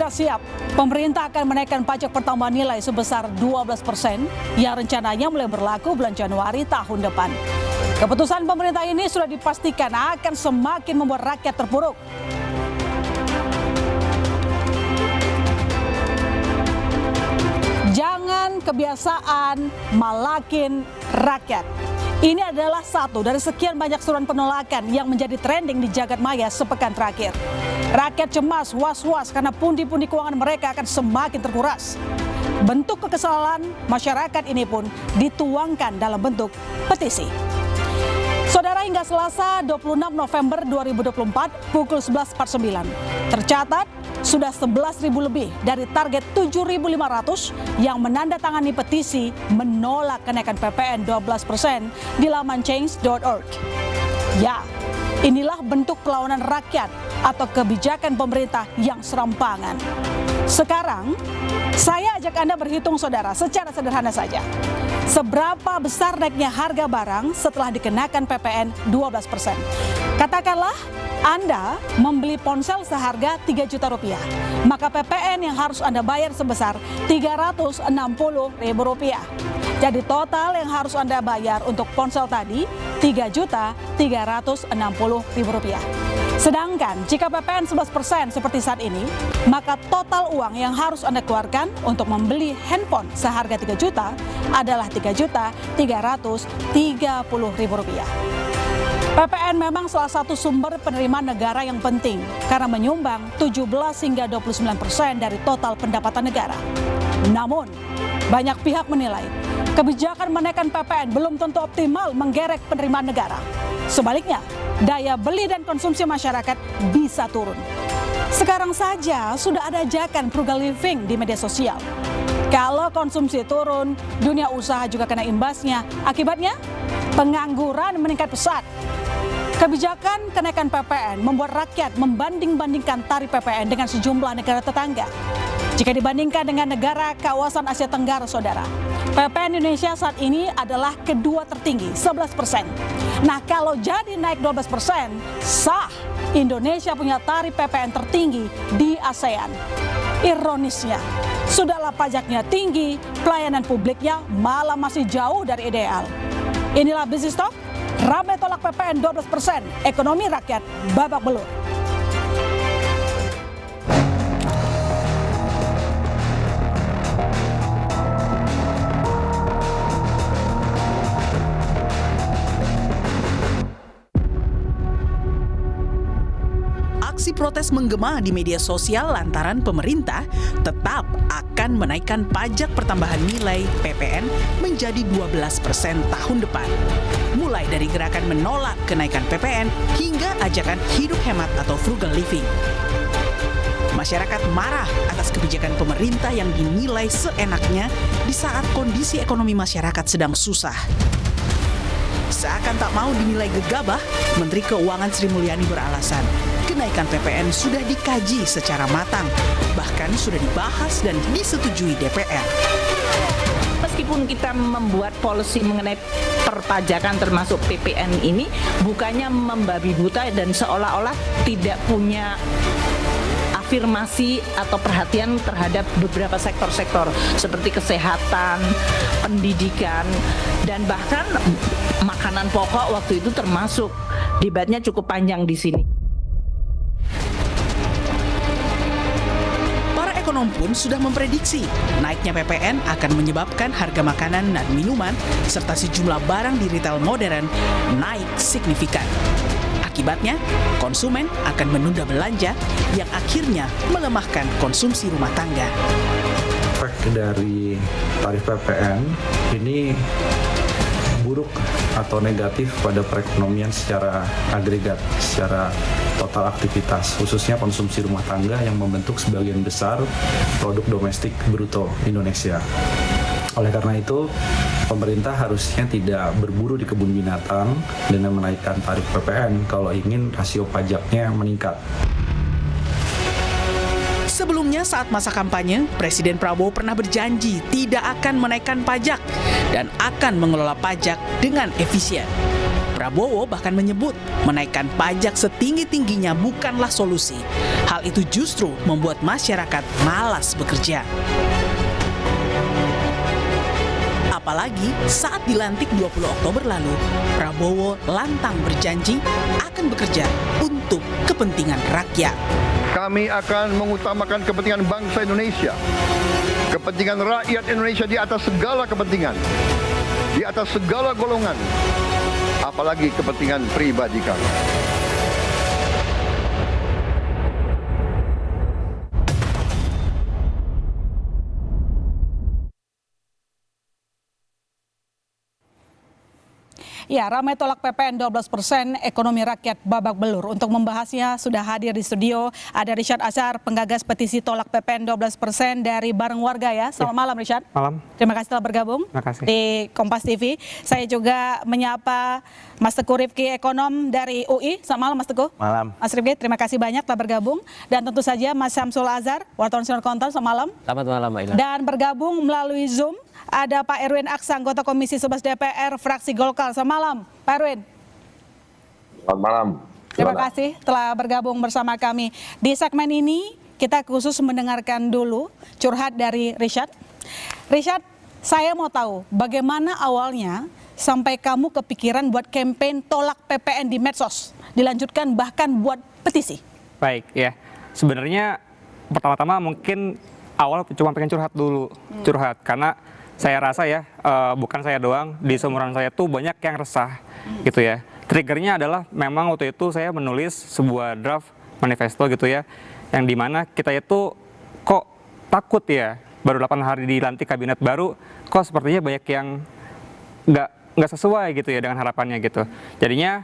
sudah siap. Pemerintah akan menaikkan pajak pertambahan nilai sebesar 12% yang rencananya mulai berlaku bulan Januari tahun depan. Keputusan pemerintah ini sudah dipastikan akan semakin membuat rakyat terpuruk. Jangan kebiasaan malakin rakyat. Ini adalah satu dari sekian banyak surat penolakan yang menjadi trending di jagat maya sepekan terakhir. Rakyat cemas, was-was karena pundi-pundi keuangan mereka akan semakin terkuras. Bentuk kekesalan masyarakat ini pun dituangkan dalam bentuk petisi. Saudara, hingga Selasa 26 November 2024 pukul 11.49 tercatat sudah 11.000 lebih dari target 7.500 yang menandatangani petisi menolak kenaikan PPN 12% di laman change.org. Ya, inilah bentuk perlawanan rakyat atau kebijakan pemerintah yang serampangan. Sekarang, saya ajak Anda berhitung, saudara, secara sederhana saja. Seberapa besar naiknya harga barang setelah dikenakan PPN 12%? Katakanlah Anda membeli ponsel seharga 3 juta rupiah, maka PPN yang harus Anda bayar sebesar 360 ribu rupiah. Jadi total yang harus Anda bayar untuk ponsel tadi 3.360.000 rupiah. Sedangkan jika PPN 11% seperti saat ini, maka total uang yang harus Anda keluarkan untuk membeli handphone seharga 3 juta adalah 3.330.000 rupiah. PPN memang salah satu sumber penerimaan negara yang penting karena menyumbang 17 hingga 29% dari total pendapatan negara. Namun, banyak pihak menilai kebijakan menaikkan PPN belum tentu optimal menggerek penerimaan negara. Sebaliknya, daya beli dan konsumsi masyarakat bisa turun. Sekarang saja sudah ada ajakan frugal living di media sosial. Kalau konsumsi turun, dunia usaha juga kena imbasnya. Akibatnya, pengangguran meningkat pesat. Kebijakan kenaikan PPN membuat rakyat membanding-bandingkan tarif PPN dengan sejumlah negara tetangga. Jika dibandingkan dengan negara kawasan Asia Tenggara, saudara, PPN Indonesia saat ini adalah kedua tertinggi, 11%. Nah, kalau jadi naik 12%, sah Indonesia punya tarif PPN tertinggi di ASEAN. Ironisnya, sudahlah pajaknya tinggi, pelayanan publiknya malah masih jauh dari ideal. Inilah Business Talk, ramai tolak PPN 12%, ekonomi rakyat babak belur. Aksi protes menggema di media sosial lantaran pemerintah tetap akan menaikkan pajak pertambahan nilai PPN menjadi 12% tahun depan. Mulai dari gerakan menolak kenaikan PPN hingga ajakan hidup hemat atau frugal living. Masyarakat marah atas kebijakan pemerintah yang dinilai seenaknya di saat kondisi ekonomi masyarakat sedang susah. Seakan tak mau dinilai gegabah, Menteri Keuangan Sri Mulyani beralasan kenaikan PPN sudah dikaji secara matang, bahkan sudah dibahas dan disetujui DPR. Meskipun kita membuat policy mengenai perpajakan termasuk PPN ini, bukannya membabi buta dan seolah-olah tidak punya afirmasi atau perhatian terhadap beberapa sektor-sektor seperti kesehatan, pendidikan, dan bahkan makanan pokok waktu itu termasuk. Debatnya cukup panjang di sini. Para ekonom pun sudah memprediksi naiknya PPN akan menyebabkan harga makanan dan minuman serta sejumlah barang di retail modern naik signifikan. Akibatnya, konsumen akan menunda belanja yang akhirnya melemahkan konsumsi rumah tangga. Efek dari tarif PPN ini buruk atau negatif pada perekonomian secara agregat, secara total aktivitas, khususnya konsumsi rumah tangga yang membentuk sebagian besar produk domestik bruto Indonesia. Oleh karena itu, pemerintah harusnya tidak berburu di kebun binatang dengan menaikkan tarif PPN kalau ingin rasio pajaknya meningkat. Sebelumnya saat masa kampanye, Presiden Prabowo pernah berjanji tidak akan menaikkan pajak dan akan mengelola pajak dengan efisien. Prabowo bahkan menyebut menaikkan pajak setinggi-tingginya bukanlah solusi. Hal itu justru membuat masyarakat malas bekerja. Apalagi saat dilantik 20 Oktober lalu, Prabowo lantang berjanji akan bekerja untuk kepentingan rakyat. Kami akan mengutamakan kepentingan bangsa Indonesia, kepentingan rakyat Indonesia di atas segala kepentingan, di atas segala golongan, apalagi kepentingan pribadi kami. Ya, ramai tolak PPN 12%, ekonomi rakyat babak belur. Untuk membahasnya sudah hadir di studio ada Richard Azhar, penggagas petisi tolak PPN 12% dari Bareng Warga ya. Selamat malam Richard. Malam. Terima kasih telah bergabung di Kompas TV. Saya juga menyapa Mas Teguh Rifki, ekonom dari UI. Selamat malam Mas Teguh. Malam. Mas Rifki, terima kasih banyak telah bergabung. Dan tentu saja Mas Syamsul Azhar, wartawan senior Konten. Selamat malam. Selamat malam Mbak Ila. Dan bergabung melalui Zoom ada Pak Erwin Aksa, anggota Komisi 11 DPR, fraksi Golkar. Selamat malam, Pak Erwin. Selamat malam. Terima kasih telah bergabung bersama kami. Di segmen ini kita khusus mendengarkan dulu curhat dari Richard. Richard, saya mau tahu bagaimana awalnya sampai kamu kepikiran buat campaign tolak PPN di medsos, dilanjutkan bahkan buat petisi. Baik, ya. Sebenarnya pertama-tama mungkin awal cuma pengen curhat dulu, curhat karena saya rasa ya, bukan saya doang, di seumuran saya tuh banyak yang resah gitu ya. Triggernya adalah memang waktu itu saya menulis sebuah draft manifesto gitu ya, yang dimana kita itu kok takut ya, baru 8 hari dilantik kabinet baru, kok sepertinya banyak yang nggak sesuai gitu ya dengan harapannya gitu. Jadinya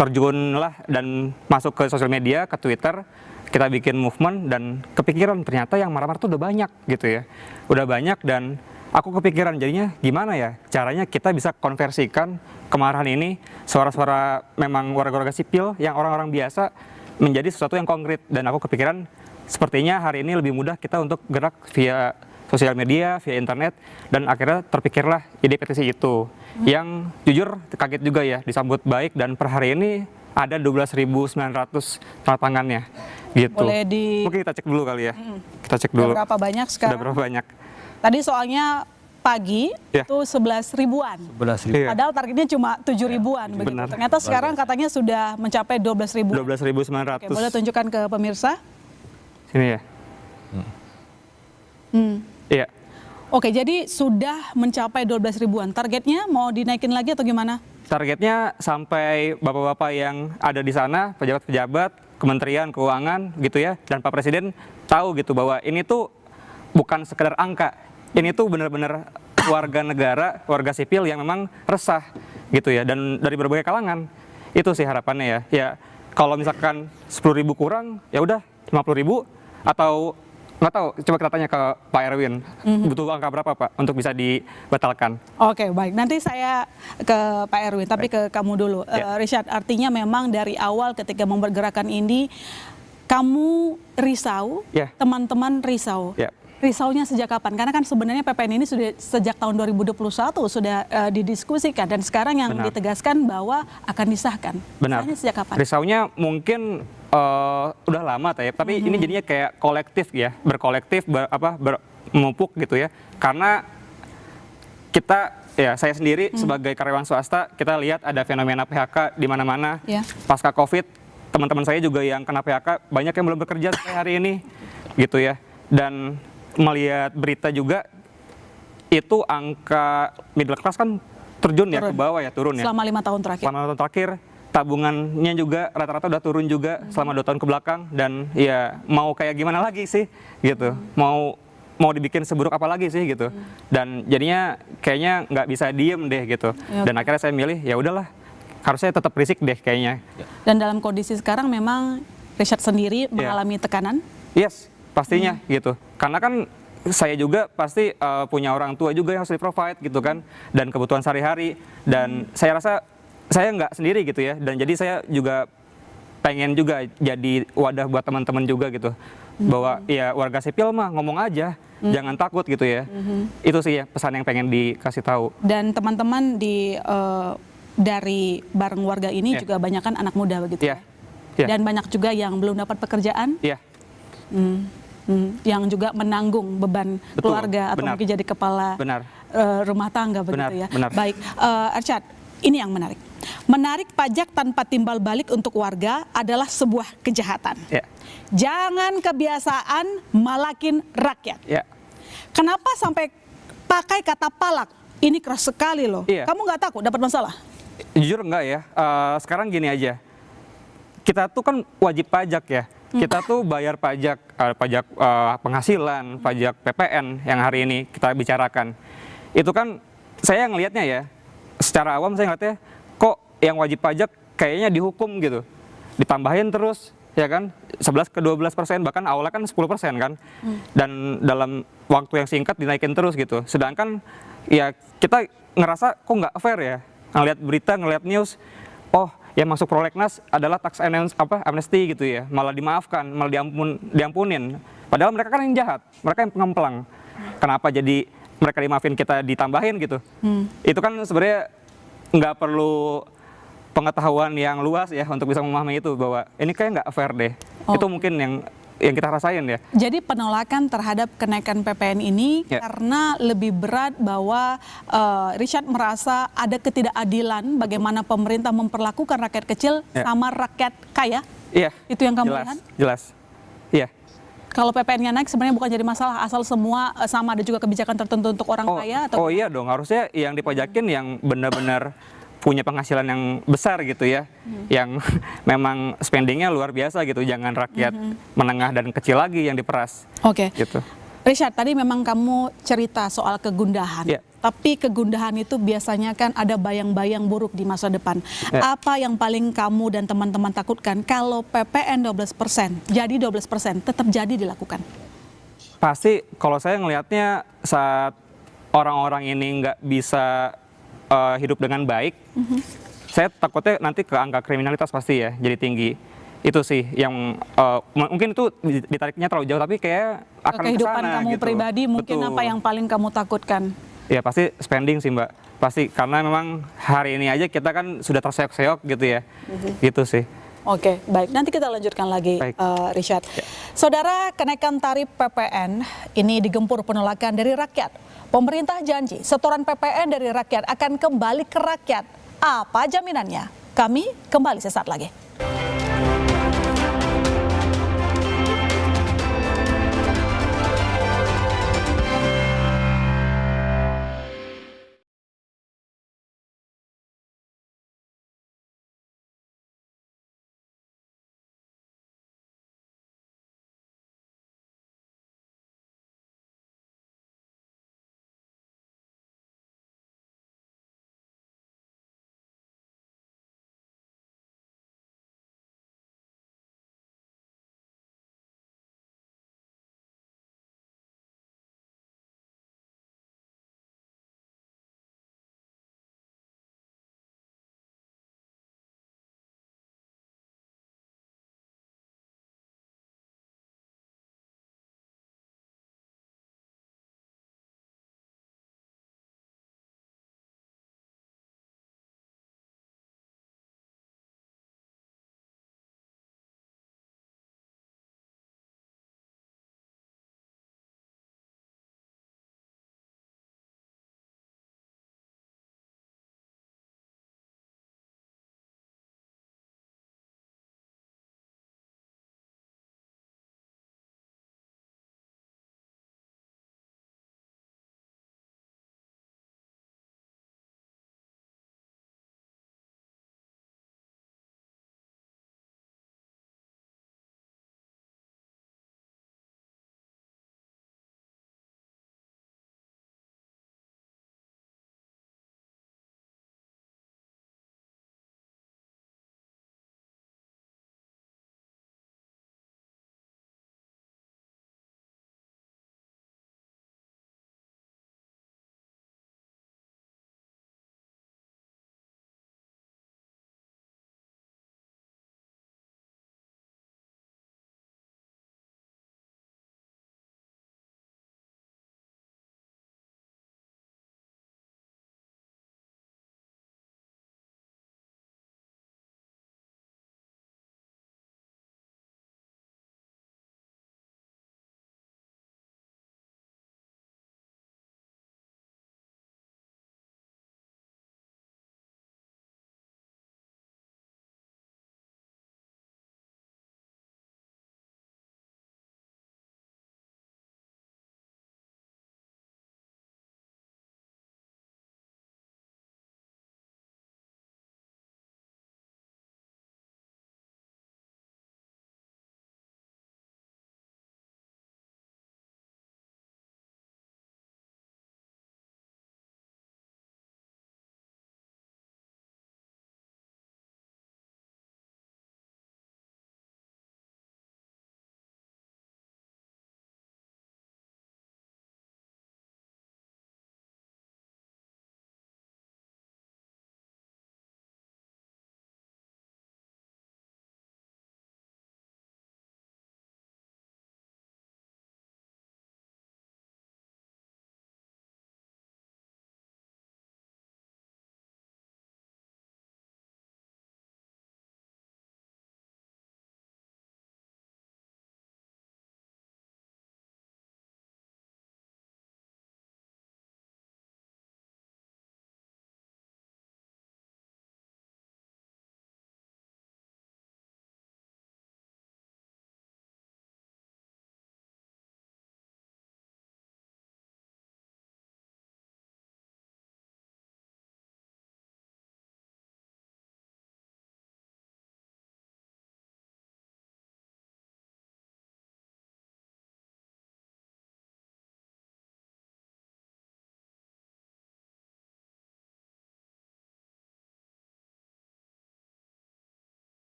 terjunlah dan masuk ke sosial media, ke Twitter, kita bikin movement dan kepikiran ternyata yang marah-marah tuh udah banyak gitu ya, udah banyak. Dan aku kepikiran jadinya gimana ya caranya kita bisa konversikan kemarahan ini, suara-suara memang warga-warga sipil yang orang-orang biasa menjadi sesuatu yang konkret. Dan aku kepikiran sepertinya hari ini lebih mudah kita untuk gerak via sosial media, via internet, dan akhirnya terpikirlah ide petisi itu yang jujur kaget juga ya, disambut baik dan per hari ini ada 12.900 tanda tangannya gitu. Mungkin kita cek dulu kali ya. Kita cek dulu. Berapa banyak sekarang? Sudah berapa banyak? Tadi soalnya pagi itu 11 ribuan. 11 ribu. Iya. Padahal targetnya cuma 7 ribuan. Begitu. Benar. Ternyata sekarang katanya sudah mencapai 12 ribuan. 12.900. Oke, boleh tunjukkan ke pemirsa? Sini ya. Iya. Oke, jadi sudah mencapai 12 ribuan. Targetnya mau dinaikin lagi atau gimana? Targetnya sampai bapak-bapak yang ada di sana, pejabat-pejabat, Kementerian Keuangan gitu ya, dan Pak Presiden tahu gitu bahwa ini tuh bukan sekedar angka, ini tuh benar-benar warga negara, warga sipil yang memang resah gitu ya, dan dari berbagai kalangan. Itu sih harapannya ya. Ya kalau misalkan 10.000 kurang, ya udah 50.000 atau nggak tahu, coba kita tanya ke Pak Erwin, butuh angka berapa Pak untuk bisa dibatalkan? Oke, baik. Nanti saya ke Pak Erwin, tapi ke kamu dulu. Richard, artinya memang dari awal ketika membuat gerakan ini, kamu risau, teman-teman risau. Risaunya sejak kapan? Karena kan sebenarnya PPN ini sudah sejak tahun 2021 sudah didiskusikan, dan sekarang yang ditegaskan bahwa akan disahkan. Benar. Risaunya sejak kapan? Risaunya mungkin udah lama tapi ini jadinya kayak kolektif ya, berkolektif, menumpuk gitu ya. Karena kita ya, saya sendiri sebagai karyawan swasta, kita lihat ada fenomena PHK di mana-mana. Pasca Covid, teman-teman saya juga yang kena PHK banyak yang belum bekerja sampai hari ini gitu ya. Dan melihat berita juga itu angka middle class kan turun ya, ke bawah ya, turun ya. Selama 5 tahun terakhir. Selama 5 tahun terakhir, tabungannya juga rata-rata udah turun juga selama 2 tahun ke belakang. Dan ya mau kayak gimana lagi sih gitu, mau dibikin seburuk apa lagi sih gitu. Dan jadinya kayaknya nggak bisa diem deh gitu. Dan akhirnya saya milih ya udahlah, harusnya tetap berisik deh kayaknya. Dan dalam kondisi sekarang memang Richard sendiri mengalami tekanan? Yes, pastinya gitu. Karena kan saya juga pasti punya orang tua juga yang harus di-provide gitu kan, dan kebutuhan sehari-hari. Dan saya rasa saya nggak sendiri gitu ya, dan jadi saya juga pengen juga jadi wadah buat teman-teman juga gitu, bahwa ya warga sipil mah ngomong aja, jangan takut gitu ya. Itu sih ya pesan yang pengen dikasih tahu. Dan teman-teman di dari bareng warga ini Iya. juga banyak kan anak muda begitu Iya. ya. Iya. Dan banyak juga yang belum dapat pekerjaan, Iya. yang juga menanggung beban Betul, keluarga atau benar. mungkin jadi kepala Benar. rumah tangga begitu Benar, ya. benar. Baik, Arsyad, ini yang menarik. Menarik pajak tanpa timbal balik untuk warga adalah sebuah kejahatan. Iya. Jangan kebiasaan malakin rakyat. Iya. Kenapa sampai pakai kata palak? Ini keras sekali loh. Iya. Kamu nggak takut dapat masalah? Jujur enggak ya. Sekarang gini aja. Kita tuh kan wajib pajak ya. Kita tuh bayar pajak, pajak penghasilan, pajak PPN yang hari ini kita bicarakan. Itu kan saya ngelihatnya ya, secara awam saya ngelihatnya kok yang wajib pajak kayaknya dihukum gitu. Ditambahin terus, ya kan, 11 ke 12%, bahkan awalnya kan 10% kan. Dan dalam waktu yang singkat dinaikin terus gitu. Sedangkan ya kita ngerasa kok nggak fair ya. Ngelihat berita, ngelihat news, oh yang masuk prolegnas adalah tax amnesty gitu ya, malah dimaafkan, malah diampunin. Padahal mereka kan yang jahat, mereka yang pengemplang. Kenapa jadi mereka dimaafin, kita ditambahin gitu? Itu kan sebenarnya nggak perlu pengetahuan yang luas ya untuk bisa memahami itu, bahwa ini kayak nggak fair deh. Itu mungkin yang kita rasain ya. Jadi penolakan terhadap kenaikan PPN ini Ya. karena lebih berat bahwa Richard merasa ada ketidakadilan bagaimana pemerintah memperlakukan rakyat kecil Ya. sama rakyat kaya. Iya. Itu yang kamu jelas, lihat? Jelas. Iya. Kalau PPN-nya naik sebenarnya bukan jadi masalah asal semua sama, ada juga kebijakan tertentu untuk orang kaya atau Oh iya dong, harusnya yang dipajakin yang benar-benar punya penghasilan yang besar gitu ya, yang memang spendingnya luar biasa gitu, jangan rakyat menengah dan kecil lagi yang diperas. Oke. Gitu. Richard, tadi memang kamu cerita soal kegundahan. Ya. Tapi kegundahan itu biasanya kan ada bayang-bayang buruk di masa depan. Ya. Apa yang paling kamu dan teman-teman takutkan kalau PPN 12%, jadi 12% tetap jadi dilakukan? Pasti kalau saya ngelihatnya saat orang-orang ini nggak bisa hidup dengan baik, saya takutnya nanti ke angka kriminalitas pasti ya jadi tinggi. Itu sih yang mungkin itu ditariknya terlalu jauh, tapi kayak akan Kehidupan kesana kamu gitu. pribadi mungkin Betul. apa yang paling kamu takutkan? Ya pasti spending sih Mbak, pasti karena memang hari ini aja kita kan sudah terseok-seok gitu ya, gitu sih. Oke, baik. Nanti kita lanjutkan lagi, Baik. Richard. Saudara, kenaikan tarif PPN ini digempur penolakan dari rakyat. Pemerintah janji setoran PPN dari rakyat akan kembali ke rakyat. Apa jaminannya? Kami kembali sesaat lagi.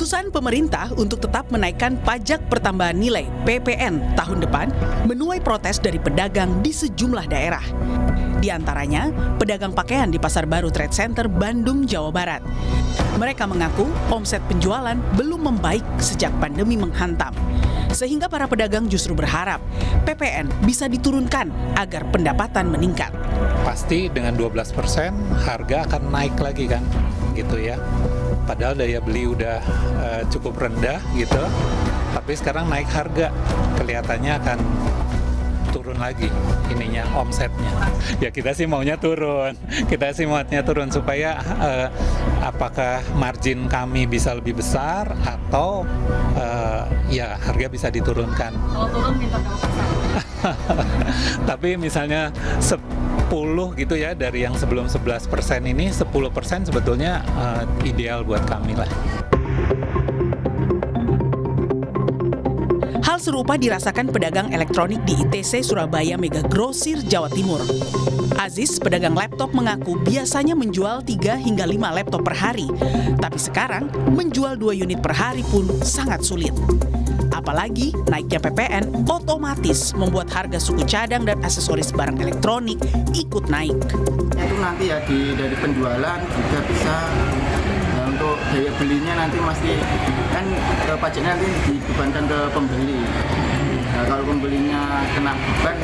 Keputusan pemerintah untuk tetap menaikkan pajak pertambahan nilai (PPN) tahun depan menuai protes dari pedagang di sejumlah daerah. Di antaranya, pedagang pakaian di Pasar Baru Trade Center, Bandung, Jawa Barat. Mereka mengaku omset penjualan belum membaik sejak pandemi menghantam. Sehingga para pedagang justru berharap PPN bisa diturunkan agar pendapatan meningkat. Pasti dengan 12% harga akan naik lagi kan, gitu ya. Padahal daya beli udah cukup rendah gitu, tapi sekarang naik harga, kelihatannya akan turun lagi ininya omsetnya. Ya kita sih maunya turun supaya apakah margin kami bisa lebih besar atau ya harga bisa diturunkan. Kalau turun minta berapa persen? Tapi misalnya 10 gitu ya, dari yang sebelum 11% ini 10% sebetulnya ideal buat kami lah. Hal serupa dirasakan pedagang elektronik di ITC Surabaya Mega Grosir, Jawa Timur. Aziz, pedagang laptop, mengaku biasanya menjual 3 hingga 5 laptop per hari. Tapi sekarang, menjual 2 unit per hari pun sangat sulit. Apalagi naiknya PPN otomatis membuat harga suku cadang dan aksesoris barang elektronik ikut naik. Itu nanti ya dari penjualan juga bisa untuk daya belinya nanti pasti kan pajaknya nanti dibebankan ke pembeli. Nah, kalau pembelinya kena beban,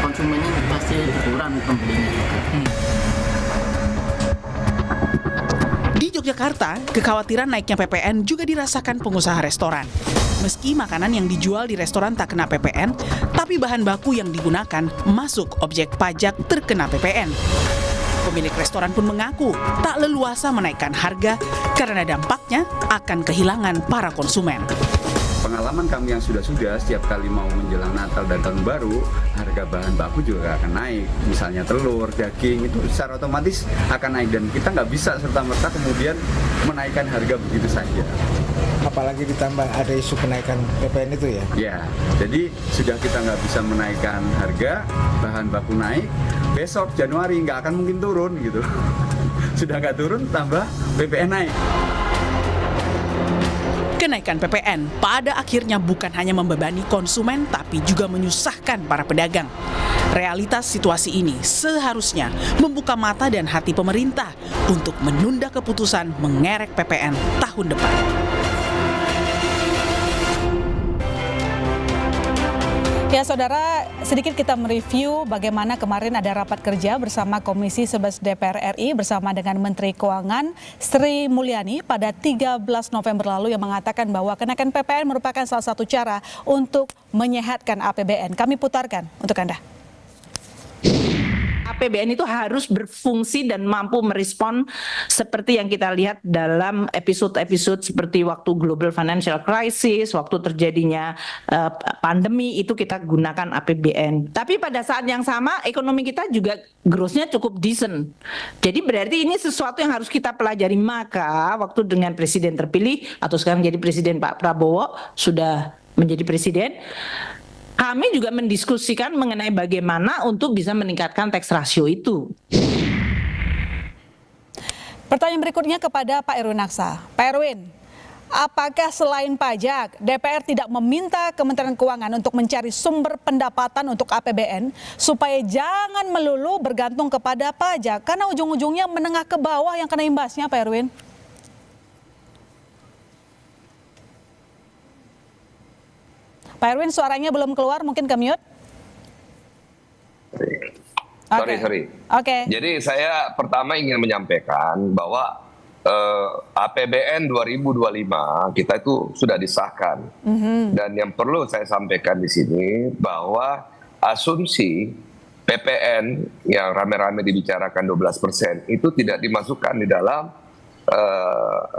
konsumennya pasti berkurang pembelinya juga. Di Yogyakarta, kekhawatiran naiknya PPN juga dirasakan pengusaha restoran. Meski makanan yang dijual di restoran tak kena PPN, tapi bahan baku yang digunakan masuk objek pajak terkena PPN. Pemilik restoran pun mengaku tak leluasa menaikkan harga karena dampaknya akan kehilangan para konsumen. Pengalaman kami yang sudah setiap kali mau menjelang Natal dan Tahun Baru, harga bahan baku juga akan naik. Misalnya telur, daging, itu secara otomatis akan naik dan kita nggak bisa serta-merta kemudian menaikkan harga begitu saja. Apalagi ditambah ada isu kenaikan PPN itu ya? Ya, jadi sudah kita nggak bisa menaikkan harga, bahan baku naik, besok Januari nggak akan mungkin turun gitu. Sudah nggak turun, tambah PPN naik. Kenaikan PPN pada akhirnya bukan hanya membebani konsumen, tapi juga menyusahkan para pedagang. Realitas situasi ini seharusnya membuka mata dan hati pemerintah untuk menunda keputusan mengerek PPN tahun depan. Ya saudara, sedikit kita mereview bagaimana kemarin ada rapat kerja bersama Komisi 11 DPR RI bersama dengan Menteri Keuangan Sri Mulyani pada 13 November lalu yang mengatakan bahwa kenaikan PPN merupakan salah satu cara untuk menyehatkan APBN. Kami putarkan untuk Anda. APBN itu harus berfungsi dan mampu merespon seperti yang kita lihat dalam episode-episode seperti waktu global financial crisis, waktu terjadinya pandemi, itu kita gunakan APBN. Tapi pada saat yang sama ekonomi kita juga growth-nya cukup decent. Jadi berarti ini sesuatu yang harus kita pelajari. Maka waktu dengan presiden terpilih atau sekarang jadi presiden Pak Prabowo sudah menjadi presiden, kami juga mendiskusikan mengenai bagaimana untuk bisa meningkatkan tax ratio itu. Pertanyaan berikutnya kepada Pak Erwin Aksa. Pak Erwin, apakah selain pajak, DPR tidak meminta Kementerian Keuangan untuk mencari sumber pendapatan untuk APBN supaya jangan melulu bergantung kepada pajak? Karena ujung-ujungnya menengah ke bawah yang kena imbasnya, Pak Erwin. Pak Erwin, suaranya belum keluar, mungkin ke mute. Sorry. Oke. Jadi saya pertama ingin menyampaikan bahwa APBN 2025 kita itu sudah disahkan. Dan yang perlu saya sampaikan di sini bahwa asumsi PPN yang rame-rame dibicarakan 12% itu tidak dimasukkan di dalam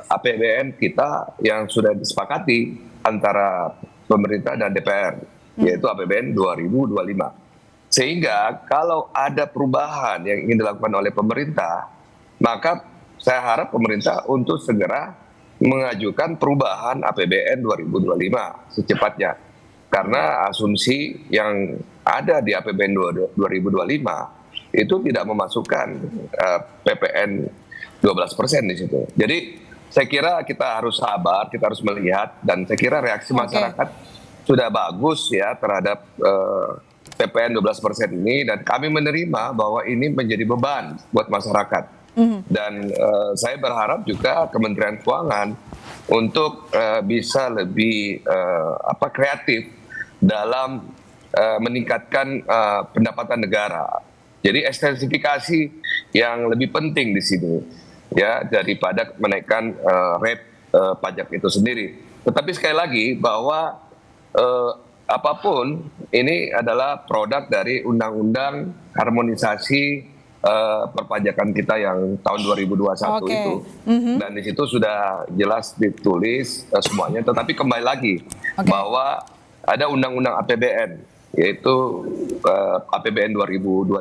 APBN kita yang sudah disepakati antara pemerintah dan DPR, yaitu APBN 2025. Sehingga kalau ada perubahan yang ingin dilakukan oleh pemerintah, maka saya harap pemerintah untuk segera mengajukan perubahan APBN 2025 secepatnya. Karena asumsi yang ada di APBN 2025 itu tidak memasukkan PPN 12% di situ. Jadi saya kira kita harus sabar, kita harus melihat, dan saya kira reaksi masyarakat sudah bagus ya terhadap PPN 12% ini, dan kami menerima bahwa ini menjadi beban buat masyarakat. Dan saya berharap juga Kementerian Keuangan untuk bisa lebih kreatif dalam meningkatkan pendapatan negara. Jadi ekstensifikasi yang lebih penting di sini ya daripada menaikkan rate pajak itu sendiri. Tetapi sekali lagi bahwa apapun ini adalah produk dari undang-undang harmonisasi perpajakan kita yang tahun 2021 itu. Dan di situ sudah jelas ditulis semuanya, tetapi kembali lagi bahwa ada undang-undang APBN, yaitu APBN 2025,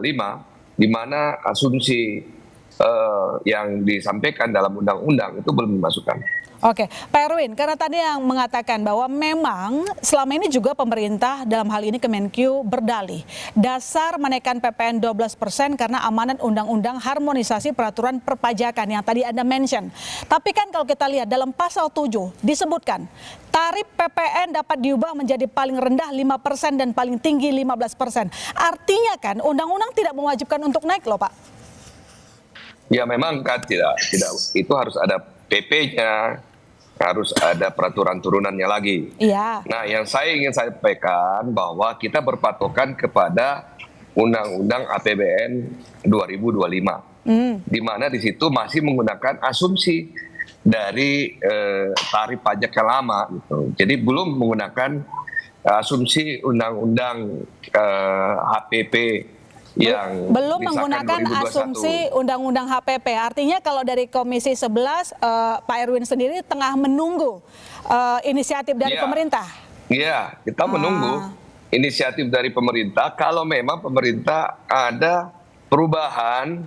di mana asumsi yang disampaikan dalam undang-undang itu belum dimasukkan. Oke, Pak Erwin, karena tadi yang mengatakan bahwa memang selama ini juga pemerintah dalam hal ini Kemenkyu berdalih dasar menaikkan PPN 12% karena amanat undang-undang harmonisasi peraturan perpajakan yang tadi Anda mention. Tapi kan kalau kita lihat dalam pasal 7 disebutkan tarif PPN dapat diubah menjadi paling rendah 5% dan paling tinggi 15%. Artinya kan undang-undang tidak mewajibkan untuk naik loh, Pak. Ya memang kan tidak itu harus ada PP-nya, harus ada peraturan turunannya lagi. Iya. Nah, yang saya ingin sampaikan bahwa kita berpatokan kepada Undang-Undang APBN 2025, di mana di situ masih menggunakan asumsi dari tarif pajak yang lama, gitu. Jadi belum menggunakan asumsi Undang-Undang HPP yang belum disahkan menggunakan 2021. asumsi Undang-Undang HPP. Artinya kalau dari Komisi 11 Pak Erwin sendiri tengah menunggu inisiatif dari pemerintah. Iya, kita menunggu inisiatif dari pemerintah. Kalau memang pemerintah ada perubahan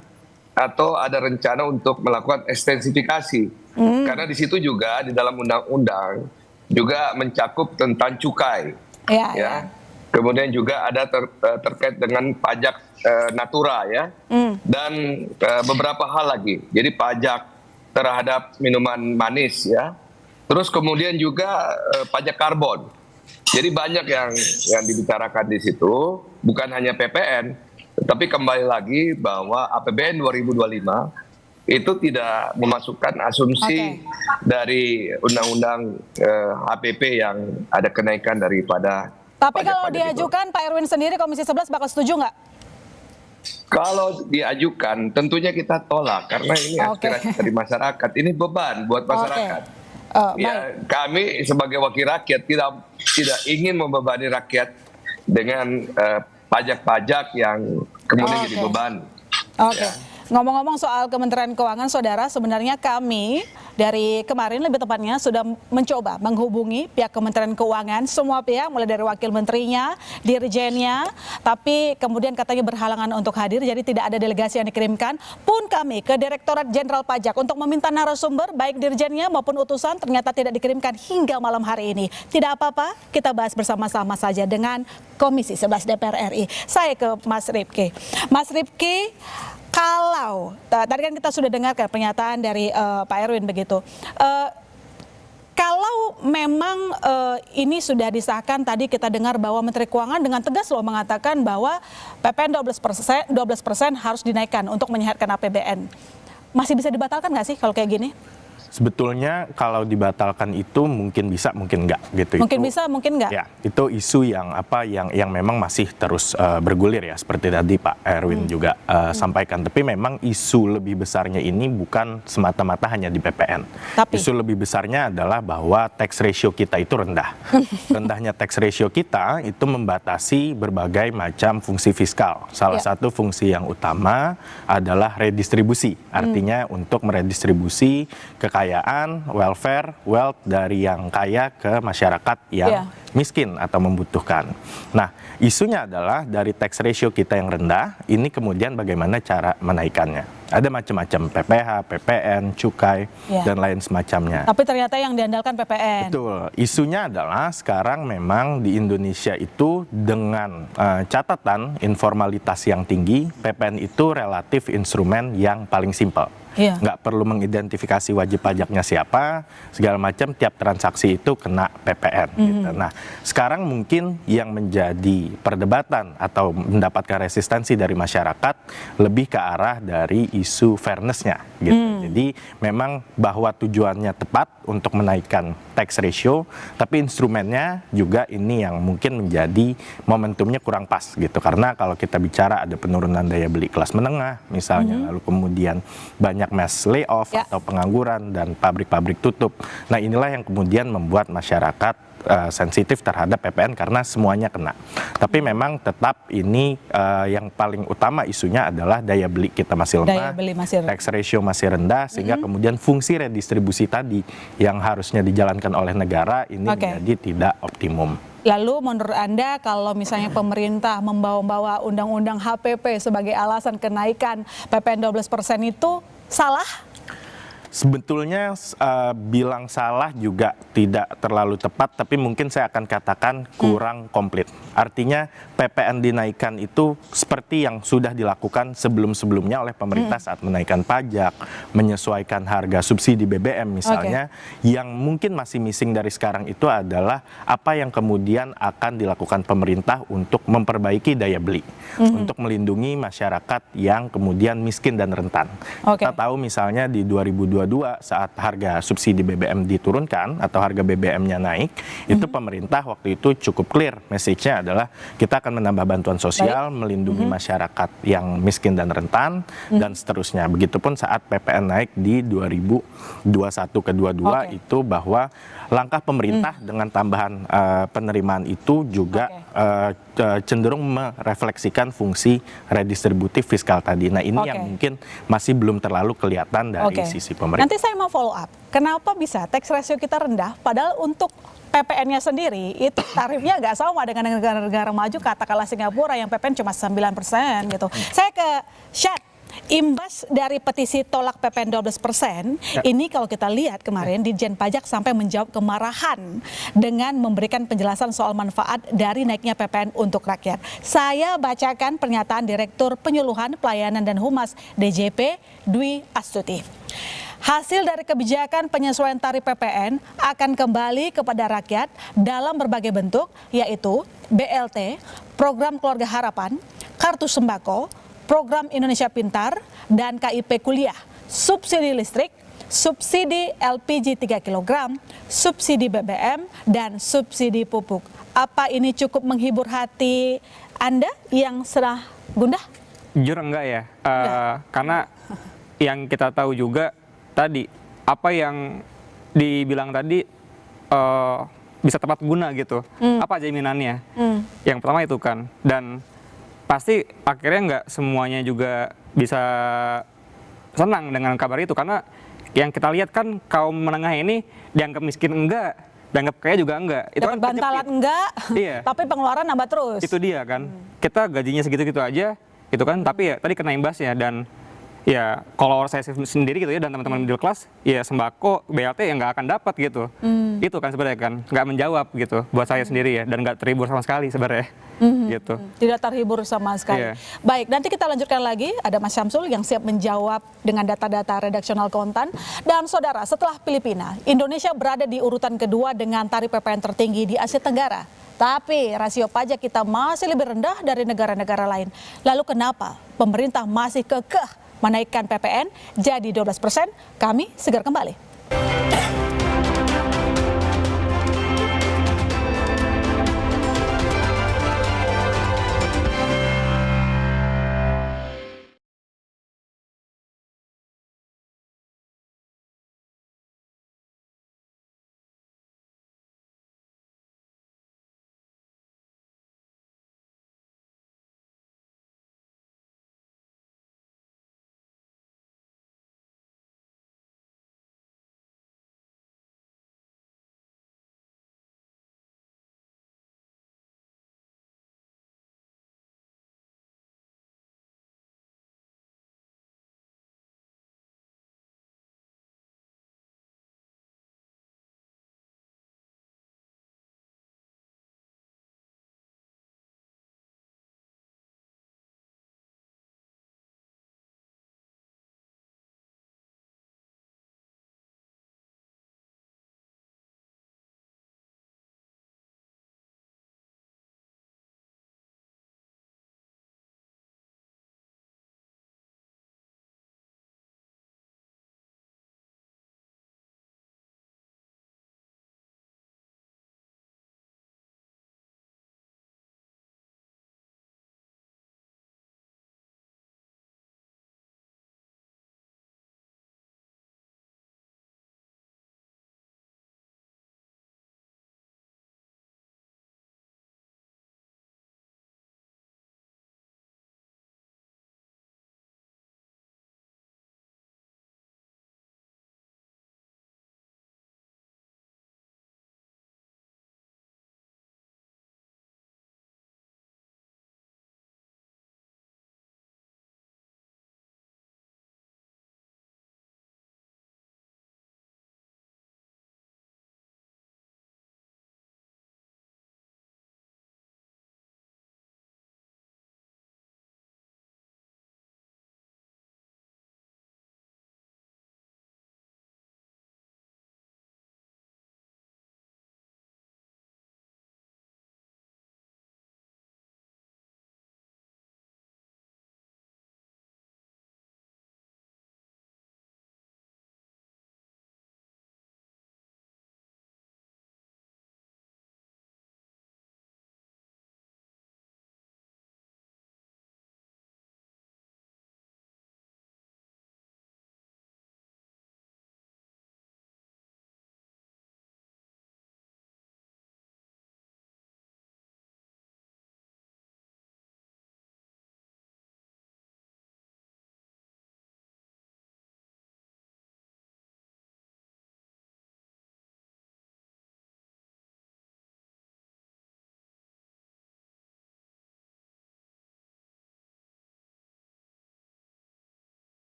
atau ada rencana untuk melakukan ekstensifikasi, karena di situ juga di dalam undang-undang juga mencakup tentang cukai. Ya. Kemudian juga ada terkait dengan pajak natura ya, dan beberapa hal lagi. Jadi pajak terhadap minuman manis ya, terus kemudian juga pajak karbon. Jadi banyak yang dibicarakan di situ, bukan hanya PPN, tetapi kembali lagi bahwa APBN 2025 itu tidak memasukkan asumsi dari Undang-Undang HPP yang ada kenaikan daripada. Tapi kalau diajukan Pak Erwin sendiri Komisi 11 bakal setuju nggak? Kalau diajukan tentunya kita tolak karena ini aspirasi dari masyarakat. Ini beban buat masyarakat. Ya, kami sebagai wakil rakyat tidak ingin membebani rakyat dengan pajak-pajak yang kemudian jadi beban. Ya. Ngomong-ngomong soal Kementerian Keuangan, Saudara, sebenarnya kami dari kemarin lebih tepatnya sudah mencoba menghubungi pihak Kementerian Keuangan, semua pihak mulai dari wakil menterinya, dirjennya, tapi kemudian katanya berhalangan untuk hadir, jadi tidak ada delegasi yang dikirimkan. Pun kami ke Direktorat Jenderal Pajak untuk meminta narasumber, baik dirjennya maupun utusan, ternyata tidak dikirimkan hingga malam hari ini. Tidak apa-apa, kita bahas bersama-sama saja dengan Komisi 11 DPR RI. Saya ke Mas Rifki. Mas Rifki, kalau tadi kan kita sudah dengarkan pernyataan dari Pak Erwin begitu, kalau memang ini sudah disahkan, tadi kita dengar bahwa Menteri Keuangan dengan tegas loh mengatakan bahwa PPN 12% harus dinaikkan untuk menyehatkan APBN. Masih bisa dibatalkan nggak sih kalau kayak gini? Sebetulnya kalau dibatalkan itu mungkin bisa, mungkin enggak gitu. Mungkin bisa, mungkin enggak. Ya, itu isu yang memang masih terus bergulir ya, seperti tadi Pak Erwin juga sampaikan. Tapi memang isu lebih besarnya ini bukan semata-mata hanya di PPN. Isu lebih besarnya adalah bahwa tax ratio kita itu rendah. Rendahnya tax ratio kita itu membatasi berbagai macam fungsi fiskal. Salah satu fungsi yang utama adalah redistribusi. Artinya untuk meredistribusi kekayaan, welfare, wealth dari yang kaya ke masyarakat yang miskin atau membutuhkan. Nah, isunya adalah dari tax ratio kita yang rendah, ini kemudian bagaimana cara menaikkannya. Ada macam-macam PPH, PPN, cukai, dan lain semacamnya. Tapi ternyata yang diandalkan PPN. Betul. Isunya adalah sekarang memang di Indonesia itu dengan catatan informalitas yang tinggi, PPN itu relatif instrumen yang paling simpel. Nggak perlu mengidentifikasi wajib pajaknya siapa, segala macam, tiap transaksi itu kena PPN. Gitu. Nah, sekarang mungkin yang menjadi perdebatan atau mendapatkan resistensi dari masyarakat lebih ke arah dari isu fairness-nya. Gitu. Jadi memang bahwa tujuannya tepat untuk menaikkan tax ratio, tapi instrumennya juga ini yang mungkin menjadi momentumnya kurang pas gitu. Karena kalau kita bicara ada penurunan daya beli kelas menengah misalnya, lalu kemudian banyak mass layoff atau pengangguran dan pabrik-pabrik tutup. Nah, inilah yang kemudian membuat masyarakat sensitif terhadap PPN karena semuanya kena. Tapi memang tetap ini yang paling utama isunya adalah daya beli kita masih lemah, tax ratio masih rendah, sehingga kemudian fungsi redistribusi tadi yang harusnya dijalankan oleh negara ini menjadi tidak optimum. Lalu menurut Anda kalau misalnya pemerintah membawa undang-undang HPP sebagai alasan kenaikan PPN 12% itu salah? Sebetulnya bilang salah juga tidak terlalu tepat, tapi mungkin saya akan katakan kurang komplit. Artinya PPN dinaikkan itu seperti yang sudah dilakukan sebelum-sebelumnya oleh pemerintah saat menaikkan pajak, menyesuaikan harga subsidi BBM misalnya. Yang mungkin masih missing dari sekarang itu adalah apa yang kemudian akan dilakukan pemerintah untuk memperbaiki daya beli, untuk melindungi masyarakat yang kemudian miskin dan rentan. Kita tahu misalnya di 2022 saat harga subsidi BBM diturunkan atau harga BBM-nya naik, itu pemerintah waktu itu cukup clear message-nya adalah kita akan menambah bantuan sosial, melindungi masyarakat yang miskin dan rentan, dan seterusnya. Begitupun saat PPN naik di 2021 ke 22 itu bahwa langkah pemerintah dengan tambahan penerimaan itu juga cenderung merefleksikan fungsi redistributif fiskal tadi. Nah, ini yang mungkin masih belum terlalu kelihatan dari sisi pemerintah. Nanti saya mau follow up. Kenapa bisa tax ratio kita rendah padahal untuk PPN-nya sendiri itu tarifnya nggak sama dengan negara-negara maju, katakanlah Singapura yang PPN cuma 9% gitu. Saya ke Syed. Imbas dari petisi tolak PPN 12%, ini kalau kita lihat kemarin Ditjen Pajak sampai menjawab kemarahan dengan memberikan penjelasan soal manfaat dari naiknya PPN untuk rakyat. Saya bacakan pernyataan Direktur Penyuluhan Pelayanan dan Humas DJP Dwi Astuti. Hasil dari kebijakan penyesuaian tarif PPN akan kembali kepada rakyat dalam berbagai bentuk, yaitu BLT, Program Keluarga Harapan, Kartu Sembako, Program Indonesia Pintar, dan KIP Kuliah, subsidi listrik, subsidi LPG 3 kg, subsidi BBM, dan subsidi pupuk. Apa ini cukup menghibur hati Anda yang serah gundah? Jujur enggak ya, karena yang kita tahu juga tadi, apa yang dibilang tadi bisa tepat guna gitu. Apa jaminannya? Yang pertama itu kan, dan pasti akhirnya nggak semuanya juga bisa senang dengan kabar itu, karena yang kita lihat kan kaum menengah ini dianggap miskin enggak, dianggap kaya juga enggak. Itu dapat kan bantalan enggak, tapi pengeluaran nambah terus. Itu dia kan, kita gajinya segitu-gitu aja, gitu kan, tapi ya tadi kena imbasnya. Dan ya kalau saya sendiri gitu ya, dan teman-teman middle class, ya sembako, BLT yang nggak akan dapat gitu. Itu kan sebenarnya kan nggak menjawab gitu buat saya sendiri ya, dan nggak terhibur sama sekali sebenarnya. Gitu. Tidak terhibur sama sekali. Baik, nanti kita lanjutkan lagi. Ada Mas Syamsul yang siap menjawab dengan data-data redaksional kontan. Dan saudara, setelah Filipina, Indonesia berada di urutan kedua dengan tarif PPN tertinggi di Asia Tenggara. Tapi rasio pajak kita masih lebih rendah dari negara-negara lain. Lalu kenapa pemerintah masih kekeh menaikkan PPN jadi 12%? Kami segera kembali.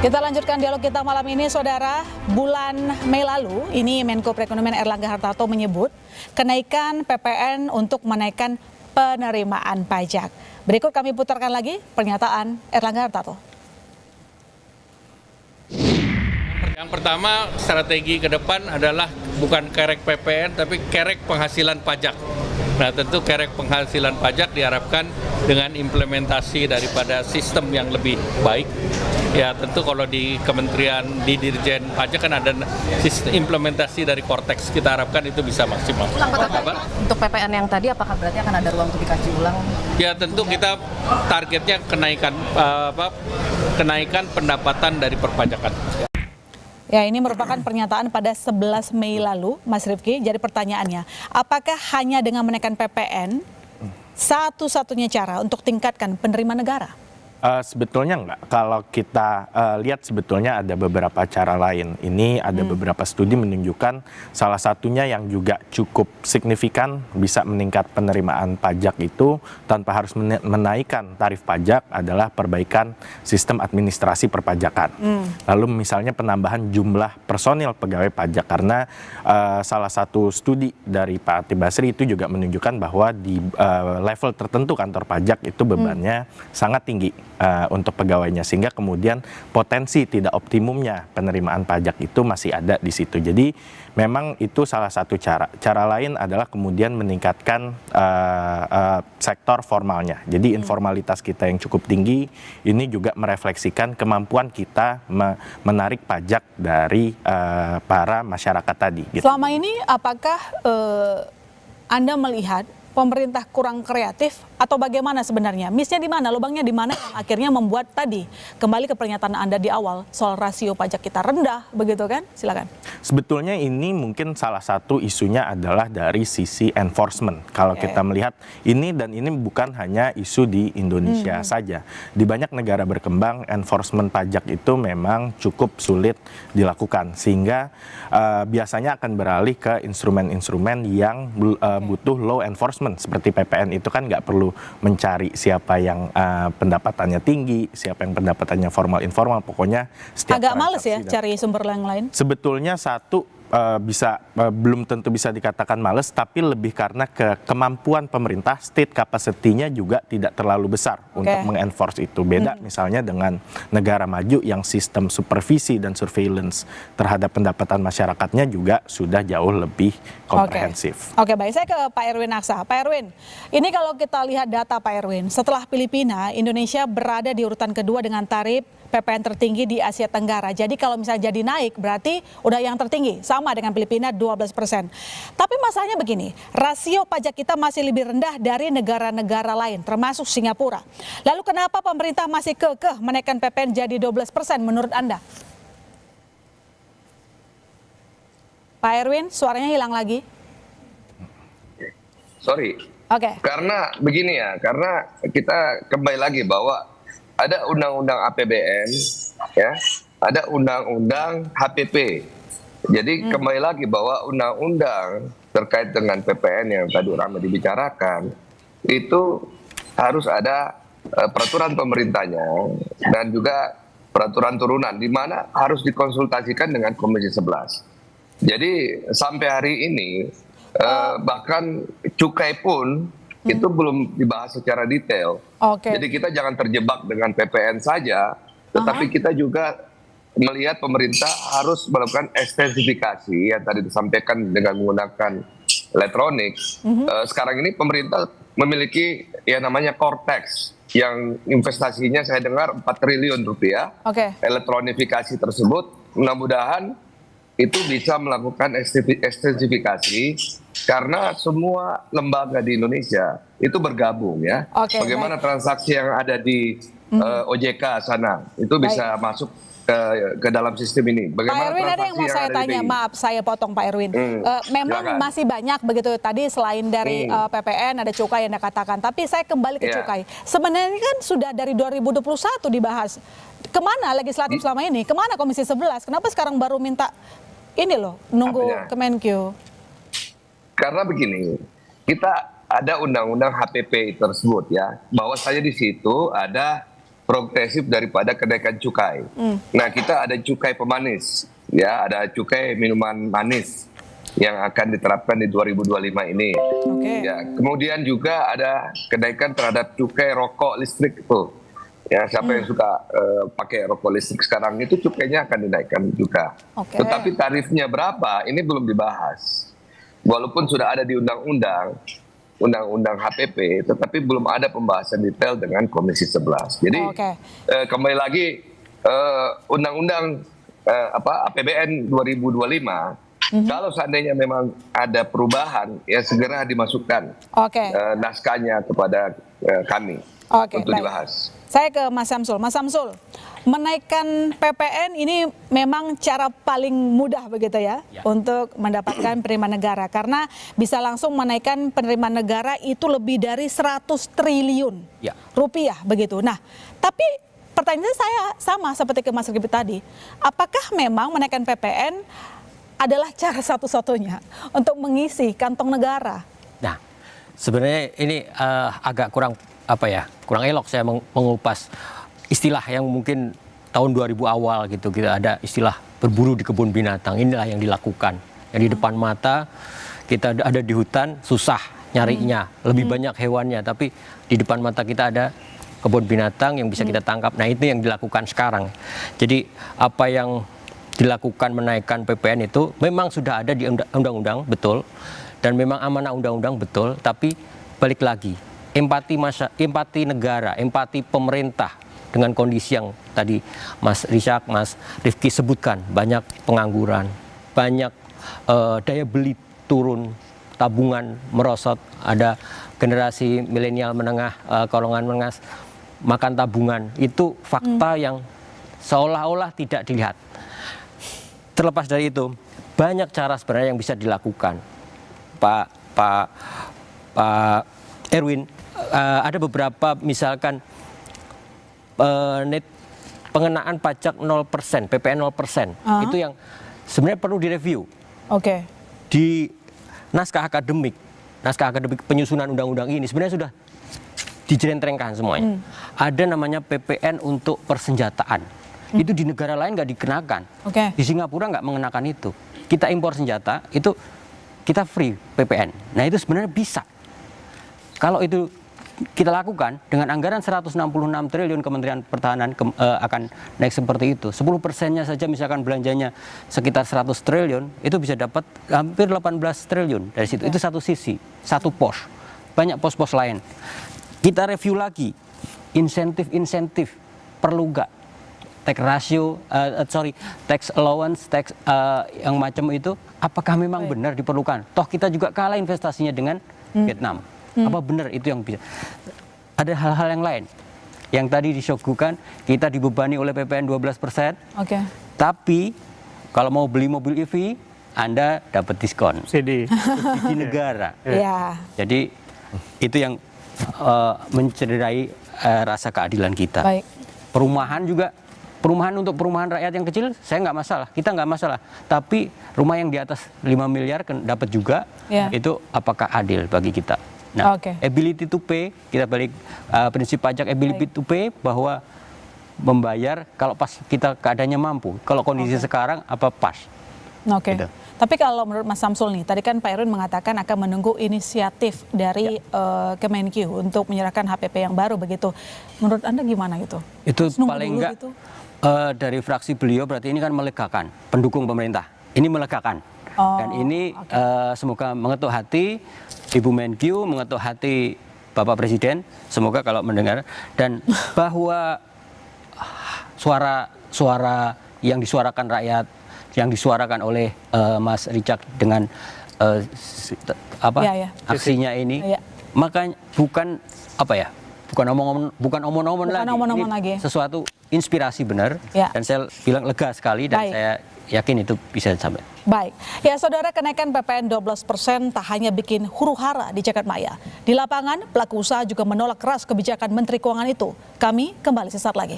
Kita lanjutkan dialog kita malam ini, Saudara. Bulan Mei lalu, ini Menko Perekonomian Erlangga Hartarto menyebut kenaikan PPN untuk menaikkan penerimaan pajak. Berikut kami putarkan lagi pernyataan Erlangga Hartarto. Yang pertama, strategi ke depan adalah bukan kerek PPN, tapi kerek penghasilan pajak. Nah, tentu kerek penghasilan pajak diharapkan dengan implementasi daripada sistem yang lebih baik. Ya, tentu kalau di Kementerian, di Dirjen Pajak kan ada sistem implementasi dari Kortex. Kita harapkan itu bisa maksimal. Untuk PPN yang tadi, apakah berarti akan ada ruang untuk dikaji ulang? Ya, tentu kita targetnya kenaikan pendapatan dari perpajakan. Ya, ini merupakan pernyataan pada 11 Mei lalu, Mas Rifki. Jadi pertanyaannya, apakah hanya dengan menaikkan PPN satu-satunya cara untuk tingkatkan penerimaan negara? Sebetulnya enggak. Kalau kita lihat sebetulnya ada beberapa cara lain. Ini ada beberapa studi menunjukkan salah satunya yang juga cukup signifikan bisa meningkat penerimaan pajak itu tanpa harus menaikkan tarif pajak adalah perbaikan sistem administrasi perpajakan. Lalu misalnya penambahan jumlah personil pegawai pajak, karena salah satu studi dari Pak Ati Basri itu juga menunjukkan bahwa di level tertentu kantor pajak itu bebannya sangat tinggi untuk pegawainya, sehingga kemudian potensi tidak optimumnya penerimaan pajak itu masih ada di situ. Jadi memang itu salah satu cara. Cara lain adalah kemudian meningkatkan sektor formalnya. Jadi informalitas kita yang cukup tinggi ini juga merefleksikan kemampuan kita menarik pajak dari para masyarakat tadi. Gitu. Selama ini apakah Anda melihat pemerintah kurang kreatif atau bagaimana sebenarnya? Miss-nya di mana? Lubangnya di mana yang akhirnya membuat tadi kembali ke pernyataan Anda di awal soal rasio pajak kita rendah, begitu kan? Silakan. Sebetulnya ini mungkin salah satu isunya adalah dari sisi enforcement. Kalau kita melihat ini, dan ini bukan hanya isu di Indonesia saja. Di banyak negara berkembang, enforcement pajak itu memang cukup sulit dilakukan. Sehingga biasanya akan beralih ke instrumen-instrumen yang butuh law enforcement. Seperti PPN itu kan nggak perlu mencari siapa yang pendapatannya tinggi, siapa yang pendapatannya formal informal, pokoknya setiap agak males ya cari sumber yang lain. Sebetulnya satu belum tentu bisa dikatakan males, tapi lebih karena kemampuan pemerintah, state capacity-nya juga tidak terlalu besar untuk mengenforce itu. Beda misalnya dengan negara maju yang sistem supervisi dan surveillance terhadap pendapatan masyarakatnya juga sudah jauh lebih komprehensif. Oke, baik. Saya ke Pak Erwin Aksa. Pak Erwin, ini kalau kita lihat data Pak Erwin, setelah Filipina, Indonesia berada di urutan kedua dengan tarif PPN tertinggi di Asia Tenggara. Jadi kalau misalnya jadi naik berarti udah yang tertinggi, sama dengan Filipina 12%. Tapi masalahnya begini, rasio pajak kita masih lebih rendah dari negara-negara lain termasuk Singapura. Lalu kenapa pemerintah masih kekeh menaikkan PPN jadi 12% menurut Anda? Pak Erwin, suaranya hilang lagi. Sorry. Oke. Karena begini ya, karena kita kembali lagi bahwa ada undang-undang APBN, ya, ada undang-undang HPP. Jadi kembali lagi bahwa undang-undang terkait dengan PPN yang tadi ramai dibicarakan itu harus ada peraturan pemerintahnya dan juga peraturan turunan, di mana harus dikonsultasikan dengan Komisi 11. Jadi sampai hari ini bahkan cukai pun itu belum dibahas secara detail. Jadi kita jangan terjebak dengan PPN saja, tetapi kita juga melihat pemerintah harus melakukan ekstensifikasi yang tadi disampaikan dengan menggunakan elektronik. Sekarang ini pemerintah memiliki yang namanya Kortex yang investasinya saya dengar 4 triliun rupiah. Elektronifikasi tersebut mudah-mudahan itu bisa melakukan ekstensifikasi karena semua lembaga di Indonesia itu bergabung ya. Bagaimana transaksi yang ada di OJK sana itu bisa masuk ke dalam sistem ini. Bagaimana Pak Erwin, ada yang mau saya tanya, maaf saya potong Pak Erwin. Memang masih banyak begitu tadi selain dari PPN ada cukai yang Anda katakan, tapi saya kembali ke cukai. Sebenarnya kan sudah dari 2021 dibahas. Kemana legislatif selama ini? Kemana Komisi 11? Kenapa sekarang baru minta ini loh, nunggu Kemenkyu? Karena begini, kita ada undang-undang HPP tersebut ya, bahwa saja di situ ada progresif daripada kenaikan cukai. Nah, kita ada cukai pemanis, ya, ada cukai minuman manis yang akan diterapkan di 2025 ini. Ya, kemudian juga ada kenaikan terhadap cukai rokok listrik itu. Ya, siapa yang suka pakai rokok listrik sekarang itu cukainya akan dinaikkan juga. Tetapi tarifnya berapa ini belum dibahas. Walaupun sudah ada di undang-undang HPP, tetapi belum ada pembahasan detail dengan Komisi 11. Jadi kembali lagi undang-undang APBN 2025, kalau seandainya memang ada perubahan, ya segera dimasukkan naskahnya kepada kami untuk dibahas. Saya ke Mas Samsul. Mas Samsul, menaikkan PPN ini memang cara paling mudah begitu ya, untuk mendapatkan penerimaan negara. Karena bisa langsung menaikkan penerimaan negara itu lebih dari 100 triliun rupiah begitu. Nah, tapi pertanyaan saya sama seperti ke Mas Rifki tadi. Apakah memang menaikkan PPN adalah cara satu-satunya untuk mengisi kantong negara? Nah, sebenarnya ini agak kurang elok saya mengupas istilah yang mungkin tahun 2000 awal gitu, kita ada istilah berburu di kebun binatang. Inilah yang dilakukan. Yang di depan mata kita ada di hutan, susah nyarinya, lebih banyak hewannya, tapi di depan mata kita ada kebun binatang yang bisa kita tangkap. Nah, itu yang dilakukan sekarang. Jadi apa yang dilakukan menaikkan PPN itu memang sudah ada di undang-undang, betul, dan memang amanah undang-undang, betul, tapi balik lagi empati negara, empati pemerintah dengan kondisi yang tadi Mas Richard, Mas Rifki sebutkan, banyak pengangguran, banyak daya beli turun, tabungan merosot, ada generasi milenial menengah, golongan menengah makan tabungan, itu fakta yang seolah-olah tidak dilihat. Terlepas dari itu, banyak cara sebenarnya yang bisa dilakukan. Pak Erwin, ada beberapa misalkan pengenaan pajak 0%, PPN 0%, itu yang sebenarnya perlu direview. Di naskah akademik penyusunan undang-undang ini sebenarnya sudah dijerentrengkan semuanya. Ada namanya PPN untuk persenjataan. Itu di negara lain nggak dikenakan. Di Singapura nggak mengenakan itu. Kita impor senjata, itu kita free PPN. Nah, itu sebenarnya bisa. Kalau itu kita lakukan dengan anggaran 166 triliun Kementerian Pertahanan akan naik seperti itu. 10%-nya saja misalkan belanjanya sekitar 100 triliun, itu bisa dapat hampir 18 triliun dari situ. Itu satu sisi, satu pos. Banyak pos-pos lain. Kita review lagi, insentif-insentif perlu nggak? Tax allowance, tax yang macam itu, apakah memang benar diperlukan? Toh kita juga kalah investasinya dengan Vietnam. Apa benar itu yang bisa? Ada hal-hal yang lain. Yang tadi disuguhkan, kita dibebani oleh PPN 12%. Tapi kalau mau beli mobil EV, Anda dapat diskon. Subsidi negara. Jadi itu yang mencederai rasa keadilan kita. Perumahan untuk perumahan rakyat yang kecil, saya nggak masalah, kita nggak masalah. Tapi rumah yang di atas 5 miliar dapat juga, itu apakah adil bagi kita? Nah, ability to pay, kita balik prinsip pajak ability to pay, bahwa membayar kalau pas kita keadaannya mampu. Kalau kondisi sekarang apa pas? Gitu. Tapi kalau menurut Mas Samsul nih, tadi kan Pak Erwin mengatakan akan menunggu inisiatif dari Kemenkyu untuk menyerahkan HPP yang baru begitu. Menurut Anda gimana gitu? Itu paling enggak gitu? Dari fraksi beliau berarti ini kan melegakan, pendukung pemerintah. Ini melegakan. Dan ini semoga mengetuk hati Ibu Menkyu, mengetuk hati Bapak Presiden, semoga kalau mendengar, dan bahwa suara yang disuarakan rakyat, yang disuarakan oleh Mas Richard dengan aksinya ini, makanya bukan omong-omong lagi, sesuatu inspirasi benar, dan saya bilang lega sekali, dan saya yakin itu bisa sampai. Baik, ya saudara, kenaikan PPN 12% tak hanya bikin huru-hara di Jagadmaya. Di lapangan, pelaku usaha juga menolak keras kebijakan Menteri Keuangan itu. Kami kembali sesaat lagi.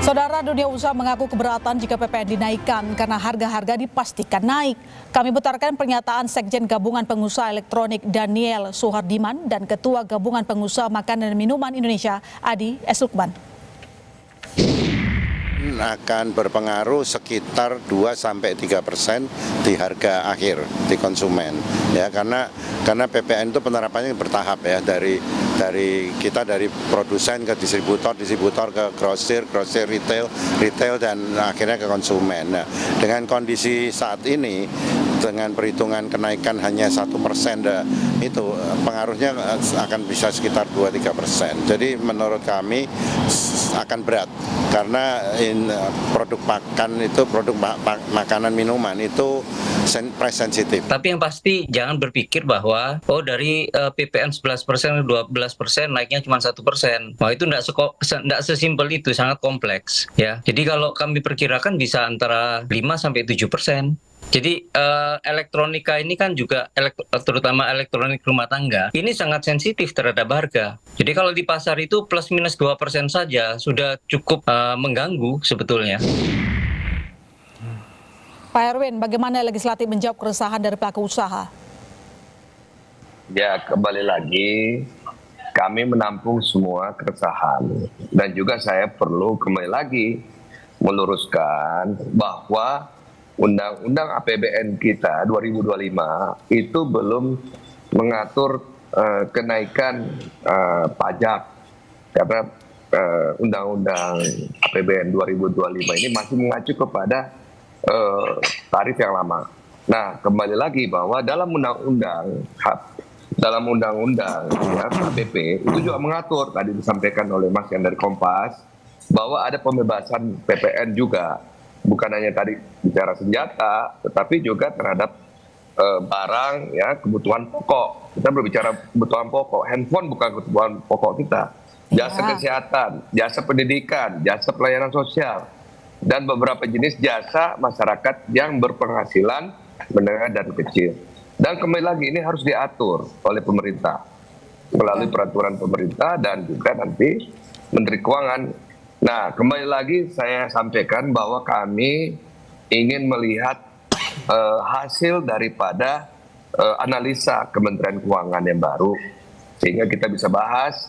Saudara, dunia usaha mengaku keberatan jika PPN dinaikkan karena harga-harga dipastikan naik. Kami putarkan pernyataan Sekjen Gabungan Pengusaha Elektronik Daniel Suhardiman dan Ketua Gabungan Pengusaha Makanan dan Minuman Indonesia Adi S. Lukman. Akan berpengaruh sekitar 2-3% di harga akhir di konsumen ya, karena PPN itu penerapannya bertahap ya, dari produsen ke distributor ke grosir retail dan akhirnya ke konsumen. Nah, dengan kondisi saat ini dengan perhitungan kenaikan hanya 1%, itu pengaruhnya akan bisa sekitar 2-3%. Jadi menurut kami akan berat karena produk pakan itu, produk makanan minuman itu price sensitif. Tapi yang pasti jangan berpikir bahwa dari PPN 11% 12% naiknya cuma 1%. Wah, itu enggak sesimpel itu, sangat kompleks ya. Jadi kalau kami perkirakan bisa antara 5-7%. Jadi elektronika ini kan juga terutama elektronik rumah tangga ini sangat sensitif terhadap harga. Jadi kalau di pasar itu plus minus 2% saja sudah cukup mengganggu sebetulnya. Pak Erwin, bagaimana legislatif menjawab keresahan dari pelaku usaha? Ya, kembali lagi kami menampung semua keresahan dan juga saya perlu kembali lagi meluruskan bahwa Undang-Undang APBN kita 2025 itu belum mengatur kenaikan pajak, karena Undang-Undang APBN 2025 ini masih mengacu kepada tarif yang lama. Nah, kembali lagi bahwa dalam undang-undang ya, KPP itu juga mengatur, tadi disampaikan oleh Mas yang dari Kompas, bahwa ada pembebasan PPN juga. Bukan hanya tadi bicara senjata, tetapi juga terhadap barang ya, kebutuhan pokok. Kita berbicara kebutuhan pokok, handphone bukan kebutuhan pokok kita. Jasa kesehatan, jasa pendidikan, jasa pelayanan sosial, dan beberapa jenis jasa masyarakat yang berpenghasilan menengah dan kecil. Dan kembali lagi ini harus diatur oleh pemerintah melalui peraturan pemerintah dan juga nanti Menteri Keuangan. Nah, kembali lagi saya sampaikan bahwa kami ingin melihat hasil daripada analisa Kementerian Keuangan yang baru, sehingga kita bisa bahas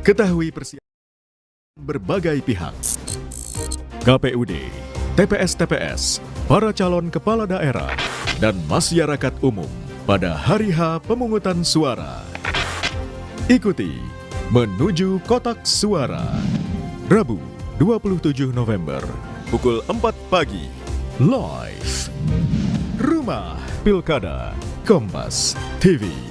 Ketahui persiapan berbagai pihak. KPUD, TPS-TPS, para calon kepala daerah, dan masyarakat umum pada hari H pemungutan suara. Ikuti Menuju Kotak Suara, Rabu 27 November, pukul 4 pagi, live. Rumah Pilkada, Kompas TV.